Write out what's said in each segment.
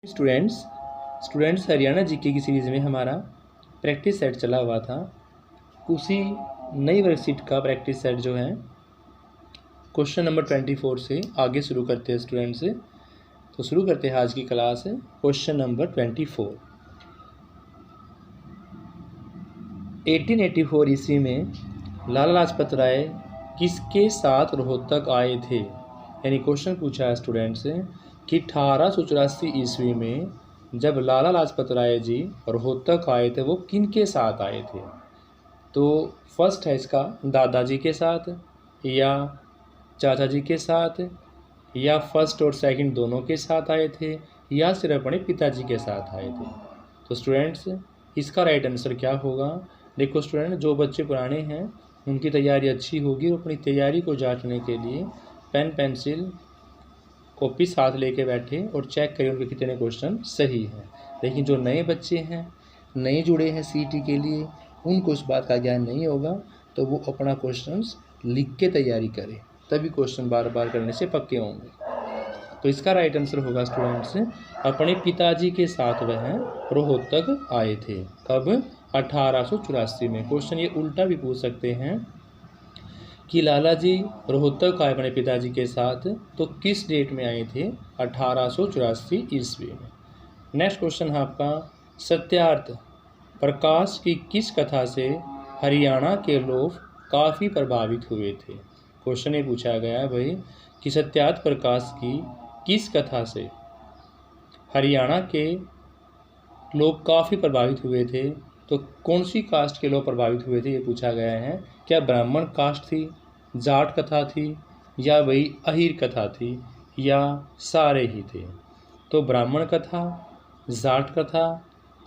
Students students Haryana GK की series में हमारा प्रैक्टिस सेट चला हुआ था। उसी नई वर्कशीट का प्रैक्टिस सेट जो है क्वेश्चन नंबर 24 से आगे शुरू करते हैं स्टूडेंट्स। तो शुरू करते हैं आज की क्लास। Question number 24। 1884 ईस्वी में लाला लाजपत राय किसके साथ रोहतक आए थे। यानी क्वेश्चन पूछा है स्टूडेंट्स कि 1884 ईस्वी में जब लाला लाजपत राय जी रोहतक आए थे वो किन के साथ आए थे। तो फर्स्ट है इसका दादाजी के साथ या चाचा जी के साथ या फर्स्ट और सेकंड दोनों के साथ आए थे या सिर्फ अपने पिताजी के साथ आए थे। तो स्टूडेंट्स इसका राइट आंसर क्या होगा। देखो स्टूडेंट, जो बच्चे पुराने हैं उनकी तैयारी अच्छी होगी और अपनी तैयारी को जांचने के लिए पेन पेंसिल कॉपी साथ लेके बैठे और चेक करें उनके कितने क्वेश्चन सही हैं। लेकिन जो नए बच्चे हैं, नए जुड़े हैं सीटी के लिए, उनको इस बात का ज्ञान नहीं होगा, तो वो अपना क्वेश्चंस लिख के तैयारी करें, तभी क्वेश्चन बार बार करने से पक्के होंगे। तो इसका राइट आंसर होगा स्टूडेंट्स अपने पिताजी के साथ वह रोहतक आए थे। कब? 1884 में। क्वेश्चन ये उल्टा भी पूछ सकते हैं कि लाला जी रोहतक आए अपने पिताजी के साथ, तो किस डेट में आए थे? 1884 ईस्वी में। नेक्स्ट क्वेश्चन है आपका, सत्यार्थ प्रकाश की किस कथा से हरियाणा के लोग काफ़ी प्रभावित हुए थे। क्वेश्चन ये पूछा गया है भाई कि सत्यार्थ प्रकाश की किस कथा से हरियाणा के लोग काफ़ी प्रभावित हुए थे। तो कौन सी कास्ट के लोग प्रभावित हुए थे ये पूछा गया है। क्या ब्राह्मण कास्ट थी, जाट कथा थी, या वही अहीर कथा थी, या सारे ही थे। तो ब्राह्मण कथा, जाट कथा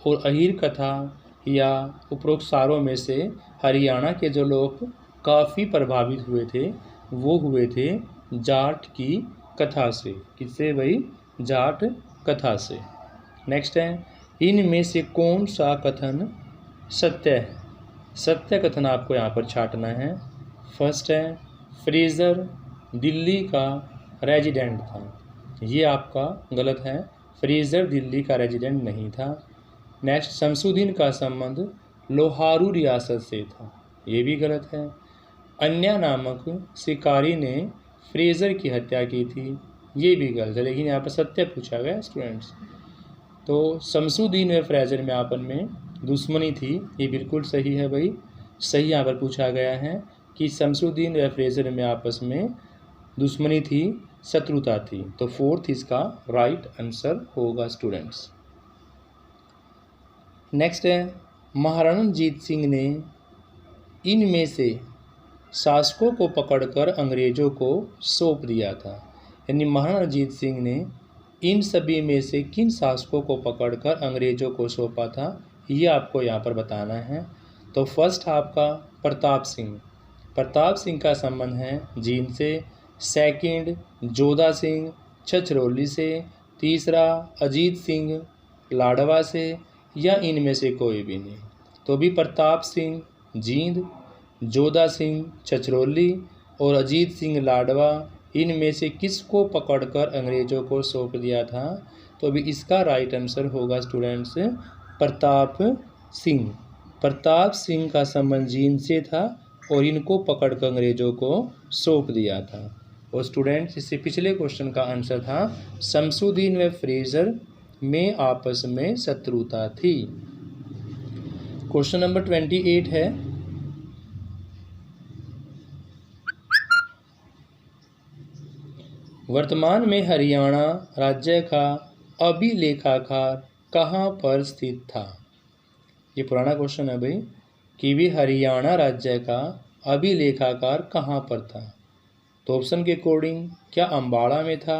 और अहीर कथा या उपरोक्त सारों में से हरियाणा के जो लोग काफ़ी प्रभावित हुए थे वो हुए थे जाट की कथा से। किससे? वही जाट कथा से। नेक्स्ट है, इनमें से कौन सा कथन सत्य है। सत्य कथन आपको यहाँ पर छांटना है। फर्स्ट है, फ्रेजर दिल्ली का रेजिडेंट था। ये आपका गलत है, फ्रेजर दिल्ली का रेजिडेंट नहीं था। नेक्स्ट, शमसुद्दीन का संबंध लोहारू रियासत से था। ये भी गलत है। अन्या नामक शिकारी ने फ्रेजर की हत्या की थी। ये भी गलत है, लेकिन यहाँ पर सत्य पूछा गया स्टूडेंट्स। तो शमसुद्दीन व फ्रेजर में आपस में दुश्मनी थी, ये बिल्कुल सही है भाई। सही यहाँ पर पूछा गया है कि शमसुद्दीन व फ्रेजर में आपस में दुश्मनी थी, शत्रुता थी। तो फोर्थ इसका राइट आंसर होगा स्टूडेंट्स। नेक्स्ट है, महाराणा रणजीत सिंह ने इनमें से शासकों को पकड़कर अंग्रेजों को सौंप दिया था। यानी महाराणा रणजीत सिंह ने इन सभी में से किन शासकों को पकड़कर अंग्रेजों को सौंपा था, ये आपको यहाँ पर बताना है। तो फर्स्ट आपका प्रताप सिंह। प्रताप सिंह का संबंध है जींद से। सेकंड जोधा सिंह छछरौली से। तीसरा अजीत सिंह लाडवा से, या इनमें से कोई भी नहीं। तो भी प्रताप सिंह जींद, जोधा सिंह छछरौली और अजीत सिंह लाडवा, इनमें से किसको पकड़कर अंग्रेजों को सौंप दिया था। तो भी इसका राइट आंसर होगा स्टूडेंट्स प्रताप सिंह। प्रताप सिंह का संबंध जींद से था और इनको पकड़कर अंग्रेजों को सौंप दिया था। और स्टूडेंट्स इससे पिछले क्वेश्चन का आंसर था शमसुद्दीन व फ्रेजर में आपस में शत्रुता थी। क्वेश्चन नंबर 28 है, वर्तमान में हरियाणा राज्य का अभिलेखागार कहाँ पर स्थित था। ये पुराना क्वेश्चन है भाई कि भी हरियाणा राज्य का अभिलेखागार कहाँ पर था। तो ऑप्शन के अकॉर्डिंग क्या अम्बाड़ा में था,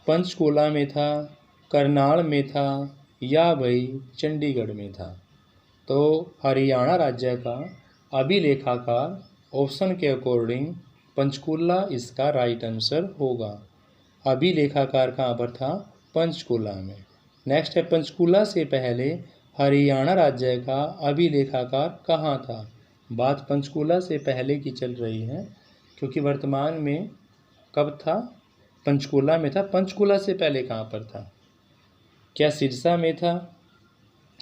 पंचकुला में था, करनाल में था, या भाई चंडीगढ़ में था। तो हरियाणा राज्य का अभिलेखागार ऑप्शन के अकॉर्डिंग पंचकुला इसका राइट आंसर होगा। अभिलेखागार कहाँ पर था? पंचकुला में। नेक्स्ट है, पंचकुला से पहले हरियाणा राज्य का अभिलेखागार कहाँ था। बात पंचकुला से पहले की चल रही है, क्योंकि वर्तमान में कब था? पंचकुला में था। पंचकुला से पहले कहाँ पर था? क्या सिरसा में था,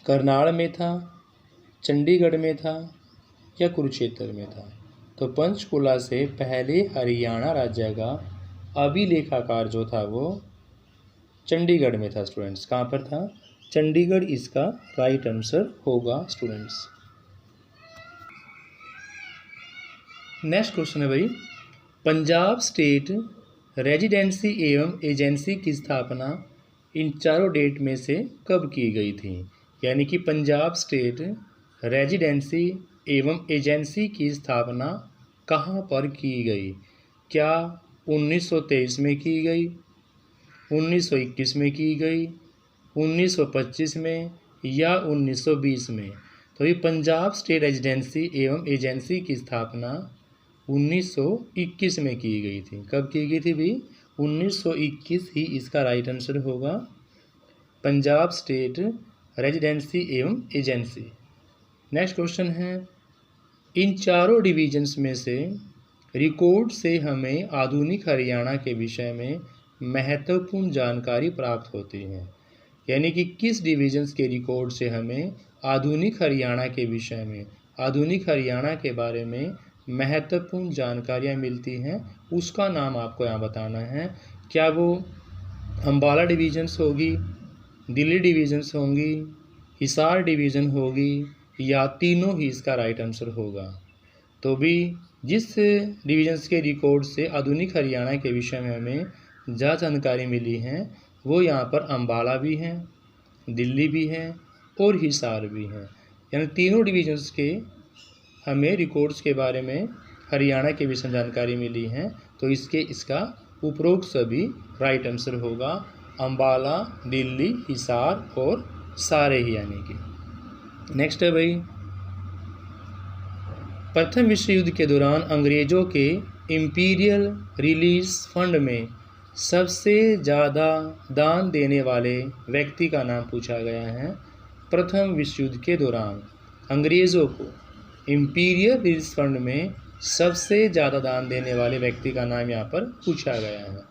करनाल में था, चंडीगढ़ में था या कुरुक्षेत्र में था? तो पंचकुला से पहले हरियाणा राज्य का अभिलेखागार जो था वो चंडीगढ़ में था स्टूडेंट्स। कहाँ पर था? चंडीगढ़ इसका राइट आंसर होगा स्टूडेंट्स। नेक्स्ट क्वेश्चन है भाई, पंजाब स्टेट रेजिडेंसी एवं एजेंसी की स्थापना इन चारों डेट में से कब की गई थी? यानी कि पंजाब स्टेट रेजिडेंसी एवं एजेंसी की स्थापना कहाँ पर की गई? क्या 1923 में की गई, 1921 में की गई, 1925 में या 1920 में? तो ये पंजाब स्टेट रेजिडेंसी एवं एजेंसी की स्थापना 1921 में की गई थी। कब की गई थी भाई? 1921 ही इसका राइट आंसर होगा, पंजाब स्टेट रेजिडेंसी एवं एजेंसी। नेक्स्ट क्वेश्चन है, इन चारों डिवीजन्स में से रिकॉर्ड से हमें आधुनिक हरियाणा के विषय में महत्वपूर्ण जानकारी प्राप्त होती है। यानी कि किस डिवीजन्स के रिकॉर्ड से हमें आधुनिक हरियाणा के विषय में, आधुनिक हरियाणा के बारे में महत्वपूर्ण जानकारियाँ मिलती हैं, उसका नाम आपको यहाँ बताना है। क्या वो अम्बाला डिवीजन्स होगी, दिल्ली डिवीजन्स होंगी, हिसार डिवीज़न होगी या तीनों ही इसका राइट आंसर होगा? तो भी जिस डिवीजन्स के रिकॉर्ड से आधुनिक हरियाणा के विषय में हमें ज़्यादा जानकारी मिली है वो यहाँ पर अम्बाला भी हैं, दिल्ली भी हैं और हिसार भी हैं। यानी तीनों डिवीजन्स के हमें रिकॉर्ड्स के बारे में हरियाणा के विषय में जानकारी मिली है, तो इसका उपरोक्त सभी राइट आंसर होगा, अम्बाला, दिल्ली, हिसार और सारे ही। यानी कि नेक्स्ट है भाई, प्रथम विश्व युद्ध के दौरान अंग्रेजों के इम्पीरियल रिलीज फंड में सबसे ज़्यादा दान देने वाले व्यक्ति का नाम पूछा गया है। प्रथम विश्व युद्ध के दौरान अंग्रेज़ों को इम्पीरियल रिलीज फंड में सबसे ज़्यादा दान देने वाले व्यक्ति का नाम यहाँ पर पूछा गया है।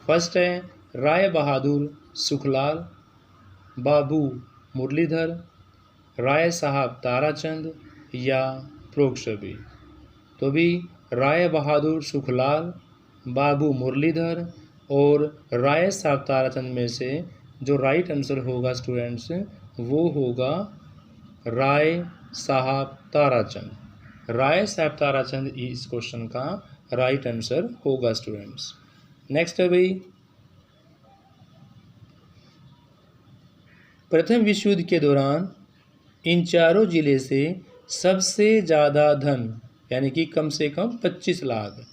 फर्स्ट है राय बहादुर सुखलाल, बाबू मुरलीधर, राय साहब ताराचंद या प्रोक्षबी? तो भी राय बहादुर सुखलाल, बाबू मुरलीधर और राय साहब ताराचंद में से जो राइट आंसर होगा स्टूडेंट्स वो होगा राय साहब ताराचंद। राय साहब ताराचंद इस क्वेश्चन का राइट आंसर होगा स्टूडेंट्स। नेक्स्ट है भाई, प्रथम विश्व युद्ध के दौरान इन चारों जिले से सबसे ज़्यादा धन यानी कि कम से कम 25 लाख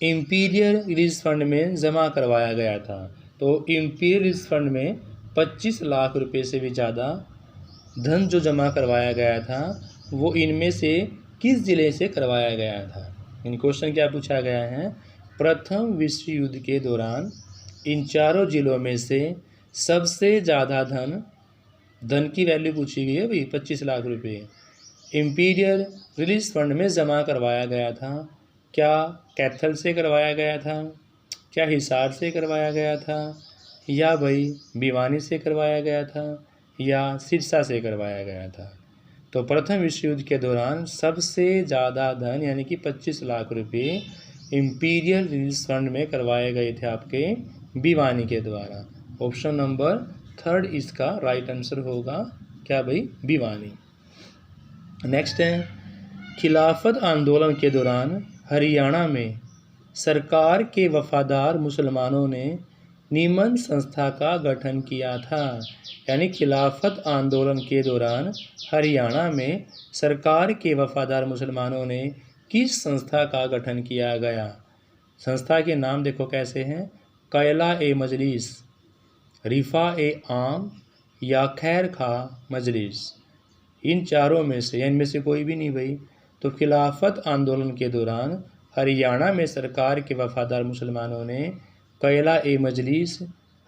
इम्पीरियल रिलीज फंड में जमा करवाया गया था। तो इम्पीरियल रिलीज फंड में 25 लाख रुपए से भी ज़्यादा धन जो जमा करवाया गया था वो इनमें से किस ज़िले से करवाया गया था? इन क्वेश्चन क्या पूछा गया है, प्रथम विश्व युद्ध के दौरान इन चारों जिलों में से सबसे ज़्यादा धन की वैल्यू पूछी गई है भाई 25 लाख रुपए इम्पीरियल रिलीज फंड में जमा करवाया गया था। क्या कैथल से करवाया गया था, क्या हिसार से करवाया गया था या भाई भिवानी से करवाया गया था या सिरसा से करवाया गया था? तो प्रथम विश्व युद्ध के दौरान सबसे ज़्यादा धन यानी कि 25 लाख रुपए इम्पीरियल रिलीज फंड में करवाए गए थे आपके भिवानी के द्वारा। ऑप्शन नंबर 3 इसका राइट आंसर होगा, क्या भाई? भिवानी। नेक्स्ट है, खिलाफत आंदोलन के दौरान हरियाणा में सरकार के वफादार मुसलमानों ने निमन संस्था का गठन किया था। यानी खिलाफत आंदोलन के दौरान हरियाणा में सरकार के वफादार मुसलमानों ने किस संस्था का गठन किया गया? संस्था के नाम देखो कैसे हैं, कैला ए मजलिस, रिफा ए आम या खैर खा मजलिस? इन चारों में से इनमें से कोई भी नहीं भाई। तो खिलाफत आंदोलन के दौरान हरियाणा में सरकार के वफादार मुसलमानों ने कैला ए मजलिस,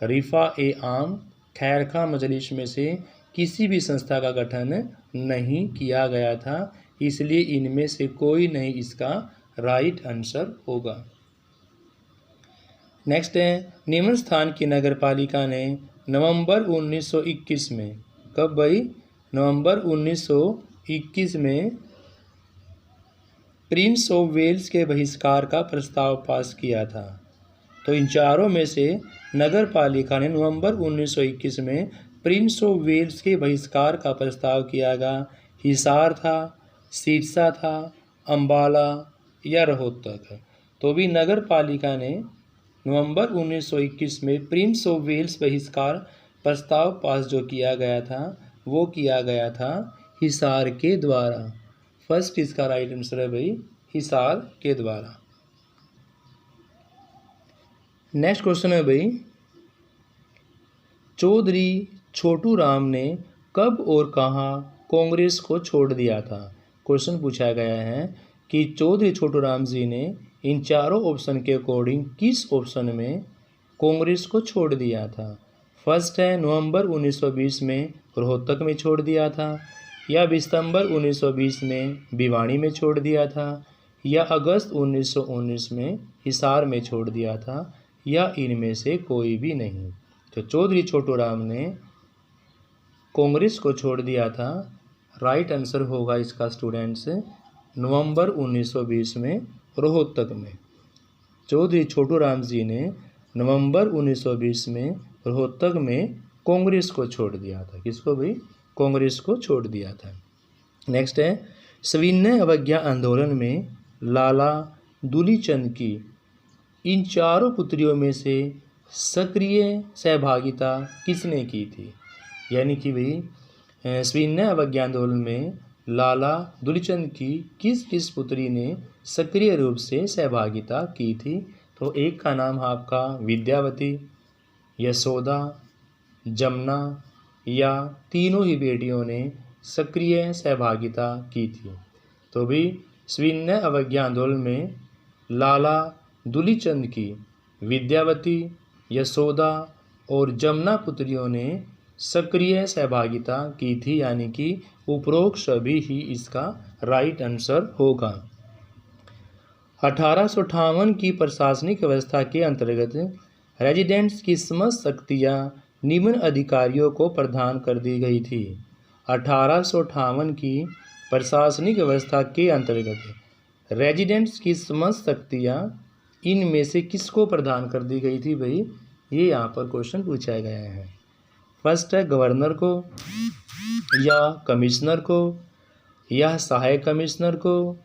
रिफा ए आम, खैर खा मजलिस में से किसी भी संस्था का गठन नहीं किया गया था, इसलिए इनमें से कोई नहीं इसका राइट आंसर होगा। नेक्स्ट है, निम्न स्थान की नगर पालिका ने नवंबर 1921 में। कब भाई? नवंबर 1921 में प्रिंस ऑफ वेल्स के बहिष्कार का प्रस्ताव पास किया था। तो इन चारों में से नगर पालिका ने नवंबर 1921 में प्रिंस ऑफ वेल्स के बहिष्कार का प्रस्ताव किया गया। हिसार था, सिरसा था, अम्बाला या रोहतक। तो भी नगर पालिका ने नवंबर 1921 में प्रिंस ऑफ वेल्स बहिष्कार प्रस्ताव पास जो किया गया था वो किया गया था हिसार के द्वारा। फर्स्ट इसका राइट आंसर है भाई हिसार के द्वारा। नेक्स्ट क्वेश्चन है भाई, चौधरी छोटू राम ने कब और कहाँ कांग्रेस को छोड़ दिया था? क्वेश्चन पूछा गया है कि चौधरी छोटू राम जी ने इन चारों ऑप्शन के अकॉर्डिंग किस ऑप्शन में कांग्रेस को छोड़ दिया था? फर्स्ट है नवंबर 1920 में रोहतक में छोड़ दिया था, या दिसंबर 1920 में भिवानी में छोड़ दिया था, या अगस्त 1919 में हिसार में छोड़ दिया था, या इनमें से कोई भी नहीं। तो चौधरी छोटू राम ने कांग्रेस को छोड़ दिया था। राइट आंसर होगा इसका स्टूडेंट्स नवंबर 1920 में रोहतक में। चौधरी छोटू राम जी ने नवंबर 1920 में रोहतक में कांग्रेस को छोड़ दिया था। किसको भाई? कांग्रेस को छोड़ दिया था। नेक्स्ट है, सविनय अवज्ञा आंदोलन में लाला दुलीचंद की इन चारों पुत्रियों में से सक्रिय सहभागिता किसने की थी? यानी कि भाई सविनय अवज्ञा आंदोलन में लाला दुलीचंद की किस किस पुत्री ने सक्रिय रूप से सहभागिता की थी? तो एक का नाम है आपका विद्यावती, यशोदा, जमुना, या तीनों ही बेटियों ने सक्रिय सहभागिता की थी। तो भी सविनय अवज्ञा आंदोलन में लाला दुलीचंद की विद्यावती, यशोदा और जमुना पुत्रियों ने सक्रिय सहभागिता की थी, यानी कि उपरोक्त सभी ही इसका राइट आंसर होगा। 1858 की प्रशासनिक व्यवस्था के अंतर्गत रेजिडेंट्स की समस्त शक्तियाँ निम्न अधिकारियों को प्रदान कर दी गई थी। 1858 की प्रशासनिक व्यवस्था के अंतर्गत रेजिडेंट्स की समस्त शक्तियाँ इनमें से किसको प्रदान कर दी गई थी भाई? ये यहाँ पर क्वेश्चन पूछा गया है। फर्स्ट है गवर्नर को, या कमिश्नर को, या सहायक कमिश्नर को,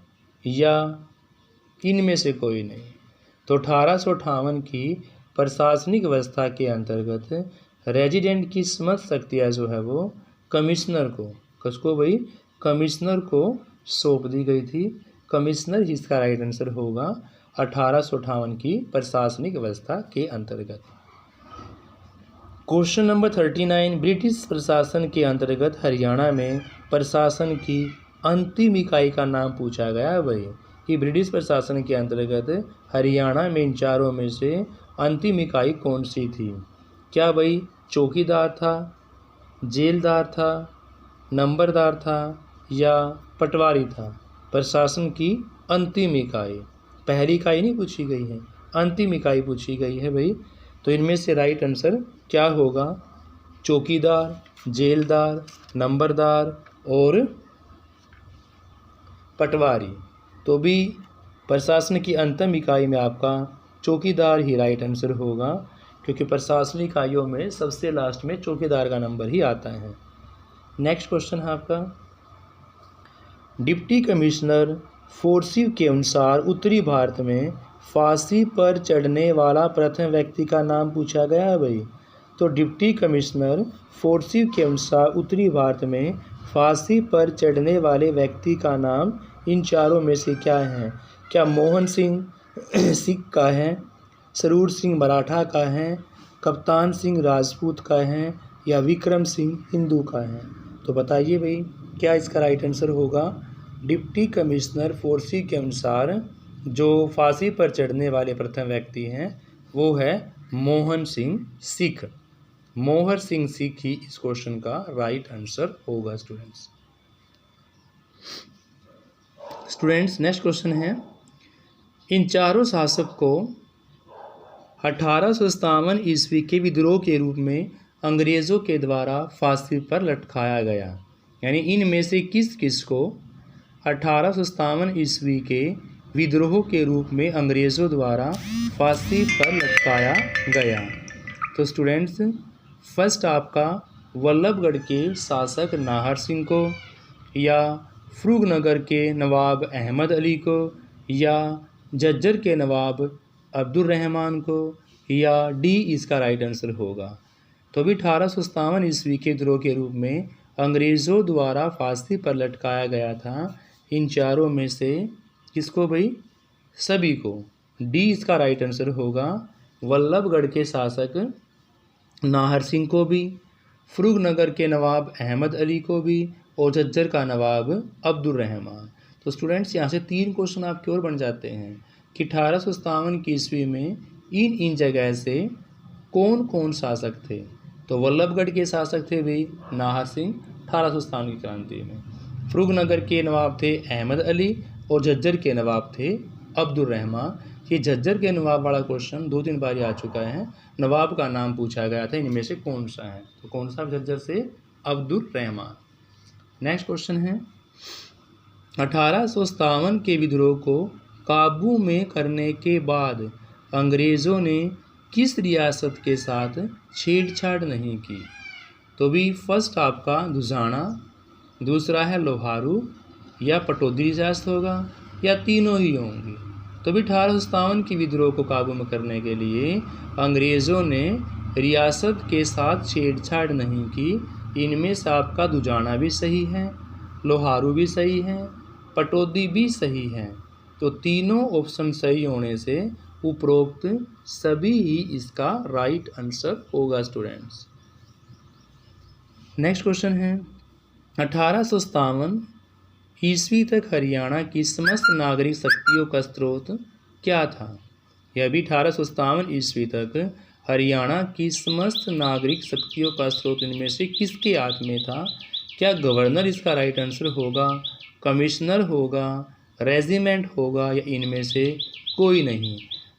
या इनमें से कोई नहीं। तो 1858 की प्रशासनिक व्यवस्था के अंतर्गत रेजिडेंट की समस्त शक्तियाँ जो है वो कमिश्नर को, किसको भाई? कमिश्नर को सौंप दी गई थी। कमिश्नर जिसका राइट आंसर होगा 1858 की प्रशासनिक व्यवस्था के अंतर्गत। क्वेश्चन नंबर 39, ब्रिटिश प्रशासन के अंतर्गत हरियाणा में प्रशासन की अंतिम इकाई का नाम पूछा गया है भाई कि ब्रिटिश प्रशासन के अंतर्गत हरियाणा में इन चारों में से अंतिम इकाई कौन सी थी? क्या भाई चौकीदार था, जेलदार था, नंबरदार था, या पटवारी था? प्रशासन की अंतिम इकाई, पहली इकाई नहीं पूछी गई है, अंतिम इकाई पूछी गई है भाई। तो इनमें से राइट आंसर क्या होगा? चौकीदार, जेलदार, नंबरदार और पटवारी। तो भी प्रशासन की अंतिम इकाई में आपका चौकीदार ही राइट आंसर होगा, क्योंकि प्रशासनिक इकाइयों में सबसे लास्ट में चौकीदार का नंबर ही आता है। नेक्स्ट क्वेश्चन है आपका, डिप्टी कमिश्नर फोर्सिव के अनुसार उत्तरी भारत में फांसी पर चढ़ने वाला प्रथम व्यक्ति का नाम पूछा गया है भाई। तो डिप्टी कमिश्नर फोर्सिव के अनुसार उत्तरी भारत में फांसी पर चढ़ने वाले व्यक्ति का नाम इन चारों में से क्या है? क्या मोहन सिंह सिख का है, सरूर सिंह मराठा का है, कप्तान सिंह राजपूत का है, या विक्रम सिंह हिंदू का है? तो बताइए भाई क्या इसका राइट आंसर होगा? डिप्टी कमिश्नर फोर्सिव के अनुसार जो फांसी पर चढ़ने वाले प्रथम व्यक्ति हैं वो है मोहन सिंह सिख। मोहन सिंह सिख ही इस क्वेश्चन का राइट आंसर होगा स्टूडेंट्स। नेक्स्ट क्वेश्चन है, इन चारों शासक को 1857 ईस्वी के विद्रोह के रूप में अंग्रेज़ों के द्वारा फांसी पर लटकाया गया। यानी इनमें से किस किस को 1857 ईस्वी के विद्रोह के रूप में अंग्रेज़ों द्वारा फांसी पर लटकाया गया। तो स्टूडेंट्स, फर्स्ट आपका वल्लभगढ़ के शासक नाहर सिंह को, या फरूगनगर के नवाब अहमद अली को, या झज्जर के नवाब अब्दुल रहमान को, या डी इसका राइट आंसर होगा। तो भी 1857 ईस्वी के विद्रोह के रूप में अंग्रेज़ों द्वारा फांसी पर लटकाया गया था। इन चारों में से किसको भाई? सभी को। डी इसका राइट आंसर होगा। वल्लभगढ़ के शासक नाहर सिंह को भी, फरूगनगर के नवाब अहमद अली को भी, और झज्जर का नवाब अब्दुल रहमान। तो स्टूडेंट्स, यहाँ से 3 क्वेश्चन आपके और बन जाते हैं कि 1857 की ईस्वी में इन जगह से कौन कौन शासक थे। तो वल्लभगढ़ के शासक थे भाई नाहर सिंह 1857 की क्रांति में, फरूगनगर के नवाब थे अहमद अली, और झज्जर के नवाब थे अब्दुल रहमान। ये झज्जर के नवाब वाला क्वेश्चन 2-3 बार आ चुका है। नवाब का नाम पूछा गया था, इनमें से कौन सा है? तो कौन सा झज्जर से? अब्दुल रहमान। नेक्स्ट क्वेश्चन है, 1857 के विद्रोह को काबू में करने के बाद अंग्रेज़ों ने किस रियासत के साथ छेड़छाड़ नहीं की? तो भी फर्स्ट आपका दुजाना, दूसरा है लोहारू, या पटौदी रियासत होगा, या तीनों ही होंगी। तो भी 1857 की विद्रोह को काबू में करने के लिए अंग्रेज़ों ने रियासत के साथ छेड़छाड़ नहीं की। इनमें से आपका दुजाना भी सही है, लोहारू भी सही है, पटौदी भी सही है। तो तीनों ऑप्शन सही होने से उपरोक्त सभी ही इसका राइट आंसर होगा स्टूडेंट्स। नेक्स्ट क्वेश्चन है, 1857 ईस्वी तक हरियाणा की समस्त नागरिक शक्तियों का स्रोत क्या था? यह भी 1857 ईस्वी तक हरियाणा की समस्त नागरिक शक्तियों का स्रोत इनमें से किसके हाथ में था? क्या गवर्नर इसका राइट आंसर होगा, कमिश्नर होगा, रेजिमेंट होगा, या इनमें से कोई नहीं?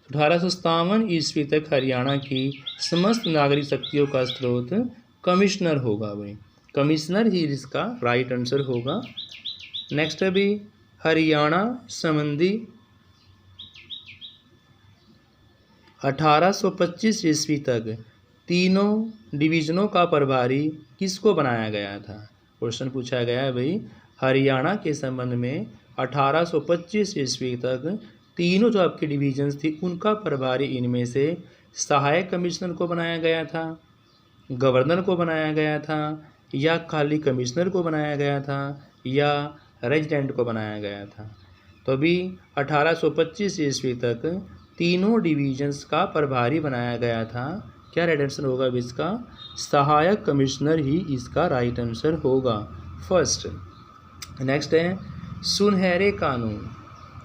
1857 ईस्वी तक हरियाणा की समस्त नागरिक शक्तियों का स्रोत कमिश्नर होगा भाई, कमिश्नर ही इसका राइट आंसर होगा। नेक्स्ट है भी हरियाणा संबंधी 1825 ईस्वी तक तीनों डिवीज़नों का प्रभारी किसको बनाया गया था? क्वेश्चन पूछा गया है भाई, हरियाणा के संबंध में 1825 ईस्वी तक तीनों जो आपके डिवीजन्स थी उनका प्रभारी इनमें से सहायक कमिश्नर को बनाया गया था, गवर्नर को बनाया गया था, या खाली कमिश्नर को बनाया गया था, या रेजिडेंट को बनाया गया था। तो अभी 1825 ईस्वी तक तीनों डिवीजन्स का प्रभारी बनाया गया था। क्या राइट आंसर होगा अभी इसका? सहायक कमिश्नर ही इसका राइट आंसर होगा फर्स्ट। नेक्स्ट है सुनहरे कानून।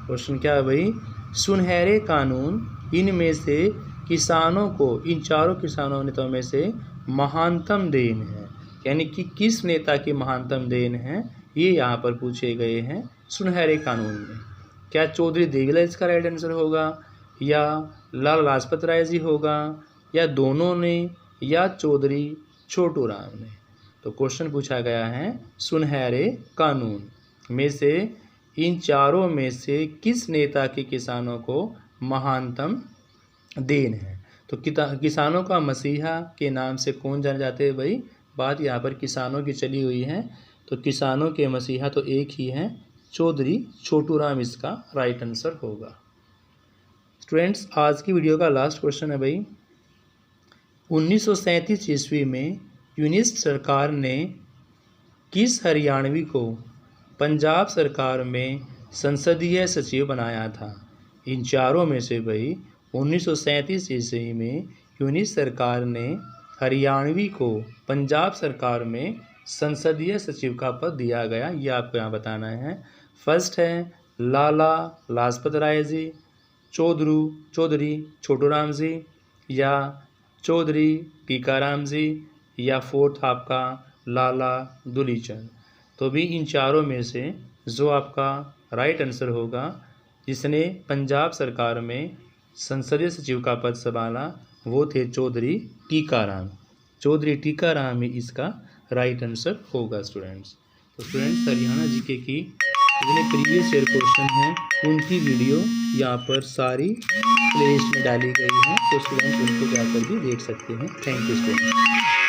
क्वेश्चन क्या है भाई? सुनहरे कानून इनमें से किसानों को, इन चारों किसानों नेताओं में से महानतम देन है, यानी कि किस नेता की महानतम देन है, ये यहाँ पर पूछे गए हैं सुनहरे कानून में। क्या चौधरी देवीलाल इसका राइट आंसर होगा, या लाला लाजपत राय जी होगा, या दोनों ने, या चौधरी छोटू राम ने? तो क्वेश्चन पूछा गया है सुनहरे कानून में से इन चारों में से किस नेता के किसानों को महानतम देन है? तो किसानों का मसीहा के नाम से कौन जाने जाते हैं भाई? बात यहाँ पर किसानों की चली हुई है, तो किसानों के मसीहा तो एक ही हैं, चौधरी छोटू राम इसका राइट आंसर होगा। स्टूडेंट्स, आज की वीडियो का लास्ट क्वेश्चन है भाई, 1937 ईस्वी में यूनिस्ट सरकार ने किस हरियाणवी को पंजाब सरकार में संसदीय सचिव बनाया था? इन चारों में से भाई 1937 ईस्वी में यूनिस्ट सरकार ने हरियाणवी को पंजाब सरकार में संसदीय सचिव का पद दिया गया, ये आपको यहाँ बताना है। फर्स्ट है लाला लाजपत राय जी, चौधरी छोटूराम जी, या चौधरी टीकाराम जी, या फोर्थ आपका लाला दुलीचंद। तो भी इन चारों में से जो आपका राइट आंसर होगा, जिसने पंजाब सरकार में संसदीय सचिव का पद संभाला, वो थे चौधरी टीकाराम। चौधरी टीकाराम ही इसका राइट आंसर होगा स्टूडेंट्स। तो स्टूडेंट्स हरियाणा जीके की जितने प्रीवियस ईयर क्वेश्चन हैं उनकी वीडियो यहाँ पर सारी प्लेलिस्ट में डाली गई है, तो स्टूडेंट्स उनको जाकर भी देख सकते हैं। Thank you students.